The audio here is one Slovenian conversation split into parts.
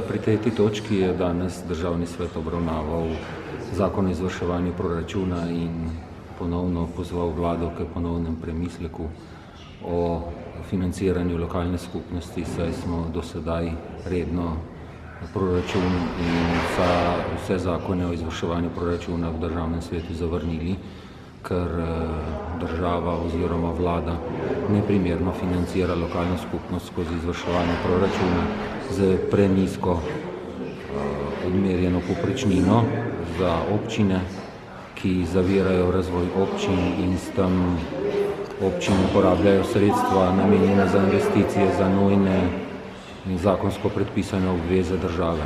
Pri tej točki je danes Državni svet obravnaval zakon o izvrševanju proračuna in ponovno pozval vlado k ponovnem premisleku o financiranju lokalne skupnosti, saj smo do sedaj redno proračun in vse zakone o izvrševanju proračuna v Državnem svetu zavrnili, ker država oziroma vlada neprimerno financira lokalno skupnost skozi izvrševanje proračuna z prenizko odmerjeno povprečnino za občine, ki zavirajo razvoj občin in s tem občine uporabljajo sredstva namenjena za investicije, za nujne in zakonsko predpisane obveze države.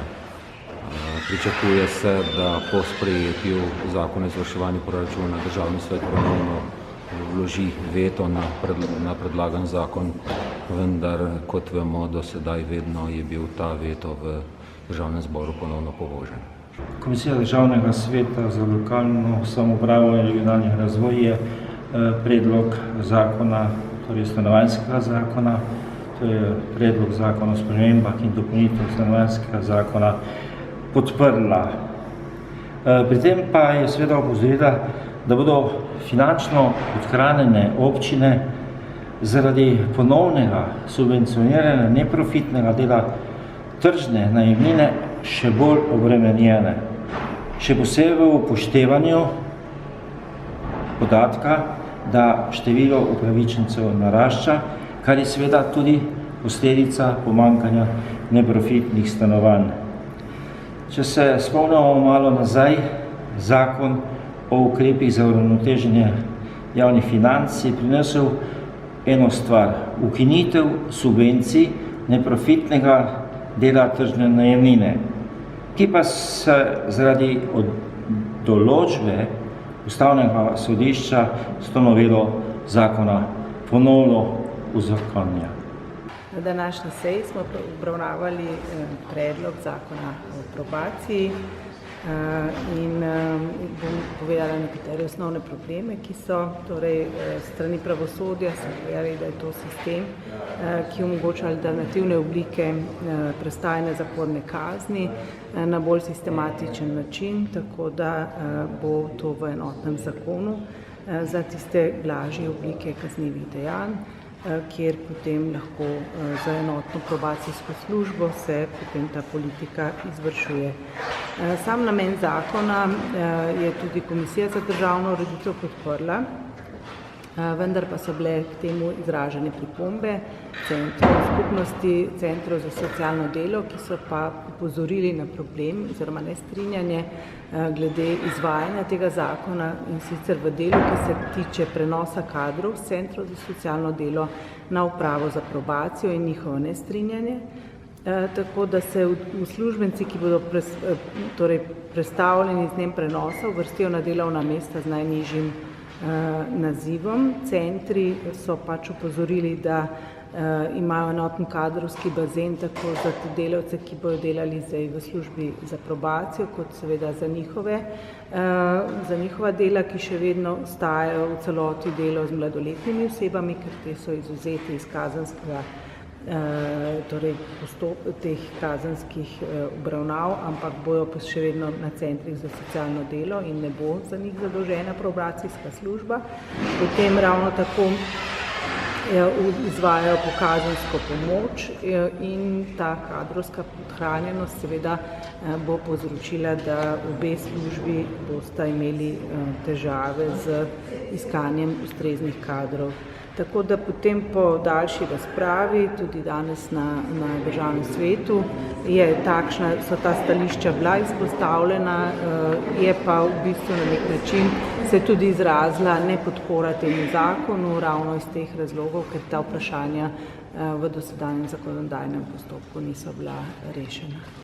Pričakuje se, da po sprejetju zakona o izvrševanju proračuna Državni svet ponovno vloži veto na predlagan zakon, vendar, kot vemo, do sedaj vedno je bil ta veto v Državnem zboru ponovno povožen. Komisija Državnega sveta za lokalno samoupravo in regionalni razvoj je predlog zakona, torej stanovanjskega zakona, to je predlog zakona o spremembah in dopolnitvah stanovanjskega zakona, podprla. Pri tem pa je seveda opozorila, da bodo finančno podhranjene občine zaradi ponovnega subvencioniranja neprofitnega dela tržne najemnine še bolj obremenjene. Še posebej v upoštevanju podatka, da število upravičencev narašča, kar je seveda tudi posledica pomanjkanja neprofitnih stanovanj. Če se spomnimo malo nazaj, zakon o ukrepih za uravnoteženje javnih financ je prinesel eno stvar, ukinitev subvencij neprofitnega dela tržne najemnine, ki pa se zaradi določbe Ustavnega sodišča s to novelo zakona ponovno uzakonja. Na današnji seji smo obravnavali predlog zakona o probaciji in bom povedala nekatere osnovne probleme, ki so, torej strani pravosodja so povedali, da je to sistem, ki omogoča alternativne oblike prestajanja zaporne kazni na bolj sistematičen način, tako da bo to v enotnem zakonu za tiste blažje oblike kaznivih dejanj, kjer potem lahko za enotno probacijsko službo se potem ta politika izvršuje. Sam namen zakona je tudi Komisija za državno ureditev podprla, vendar pa so bile k temu izražene pripombe centrov skupnosti, centrov za socialno delo, ki so pa opozorili na problem oziroma nestrinjanje glede izvajanja tega zakona, in sicer v delu, ki se tiče prenosa kadrov z centrov za socialno delo na upravo za probacijo in njihovo nestrinjanje. Tako da se uslužbenci, ki bodo prestavljeni z dnem prenosa, uvrstijo na delovna mesta z najnižjim nazivom. Centri so pač opozorili, da imajo enoten kadrovski bazen tako za te delavce, ki bodo delali zdaj v službi za probacijo, kot seveda za njihova dela, ki še vedno ostajajo v celoti delo z mladoletnimi osebami, ker te so izvzeti iz kazenskega teh kazenskih obravnav, ampak bojo pa še vedno na centrih za socialno delo in ne bo za njih zadolžena probacijska služba. Potem ravno tako izvajajo kazensko pomoč in ta kadrovska podhranjenost seveda bo povzročila, da obe službi bosta imeli težave z iskanjem ustreznih kadrov. Tako da potem po daljši razpravi, tudi danes na Državnem svetu, so ta stališča bila izpostavljena, je pa v bistvu na nek način se tudi izrazila nepodpora temu zakonu, ravno iz teh razlogov, ker ta vprašanja v dosedanjem zakonodajnem postopku niso bila rešena.